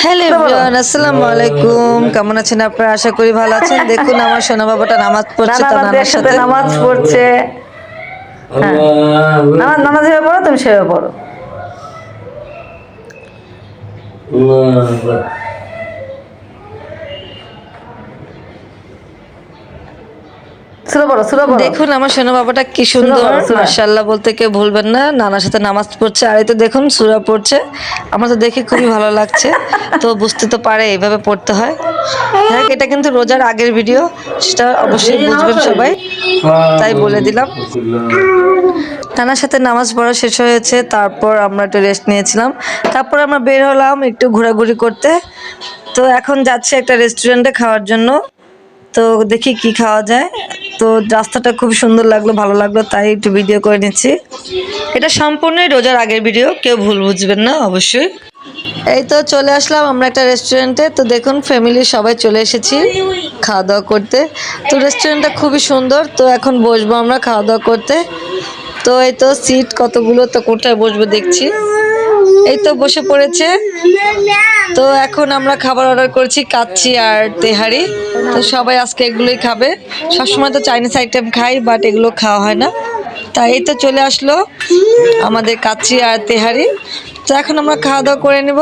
Hello everyone, আসসালামু আলাইকুম। কেমন আছেন আপনারা? আশা করি ভালো আছেন। দেখুন আমার সোনা বাবাটা নামাজ পড়ছে তার নানার সাথে। নামাজ পড়ছে। হ্যাঁ, নামাজ যেভাবে পড়ো তুমি সেভাবে পড়ো। দেখুন আমার সোনা বাবাটা কি সুন্দর, মাশাআল্লাহ বলতে কেউ ভুলবেন না। নানার সাথে নামাজ পড়ছে আর এই তো দেখুন সূরা পড়ছে। আমার তো দেখে খুবই ভালো লাগছে। তো বুঝতে তো পারে এইভাবে পড়তে হয়। দেখ, এটা কিন্তু রোজার আগের ভিডিও, সেটা অবশ্যই বুঝবেন সবাই, তাই বলে দিলাম। নানার সাথে নামাজ পড়া শেষ হয়েছে, তারপর আমরা একটু রেস্ট নিয়েছিলাম। তারপর আমরা বের হলাম একটু ঘোরাঘুরি করতে। তো এখন যাচ্ছে একটা রেস্টুরেন্টে খাওয়ার জন্য। তো দেখি কি খাওয়া যায়। তো রাস্তাটা খুব সুন্দর লাগলো, ভালো লাগলো, তাই একটু ভিডিও করে নিচ্ছি। এটা সম্পূর্ণই রোজার আগের ভিডিও, কেউ ভুল বুঝবেন না অবশ্যই। এই তো চলে আসলাম আমরা একটা রেস্টুরেন্টে। তো দেখুন ফ্যামিলি সবাই চলে এসেছি খাওয়া দাওয়া করতে। তো রেস্টুরেন্টটা খুবই সুন্দর। তো এখন বসবো আমরা খাওয়া দাওয়া করতে। তো এই তো সিট কতগুলো, তো কোথায় বসবো দেখছি। এই তো বসে পড়েছে। তো এখন আমরা খাবার অর্ডার করেছি, কাচ্চি আর তেহারি। তো সবাই আজকে এগুলোই খাবে। সবসময় তো চাইনিজ আইটেম খাই, বাট এগুলো খাওয়া হয় না। তাই এই তো চলে আসলো আমাদের কাচ্চি আর তেহারি। তো এখন আমরা খাওয়া দাওয়া করে নেব।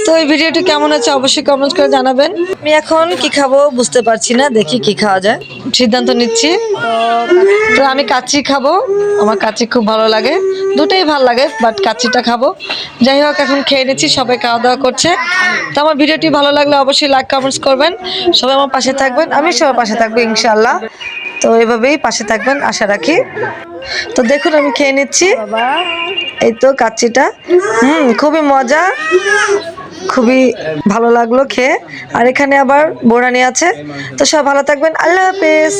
তো এই ভিডিওটি কেমন আছে অবশ্যই কমেন্ট করে জানাবেন। আমি এখন কি খাবো বুঝতে পারছি না, দেখি কি খাওয়া যায়, সিদ্ধান্ত নিচ্ছি। তো আমি কাচ্চি খাবো, আমার কাচ্চি খুব ভালো লাগে, দুটোই ভালো লাগে, বাট কাচ্চিটা খাবো। যাই হোক এখন খেয়ে নিচ্ছি, সবাই খাওয়া দাওয়া করছে। তো আমার ভিডিওটি ভালো লাগলে অবশ্যই লাইক কমেন্টস করবেন, সবাই আমার পাশে থাকবেন, আমি সবার পাশে থাকবো ইনশাআল্লাহ। তো এভাবেই পাশে থাকবেন আশা রাখি। তো দেখুন আমি খেয়ে নিচ্ছি, এই তো কাচ্চিটা খুবই মজা, খুবই ভালো লাগলো খেয়ে। আর এখানে আবার বোরানি আছে। তো সব ভালো থাকবেন, আল্লাহ হাফেজ।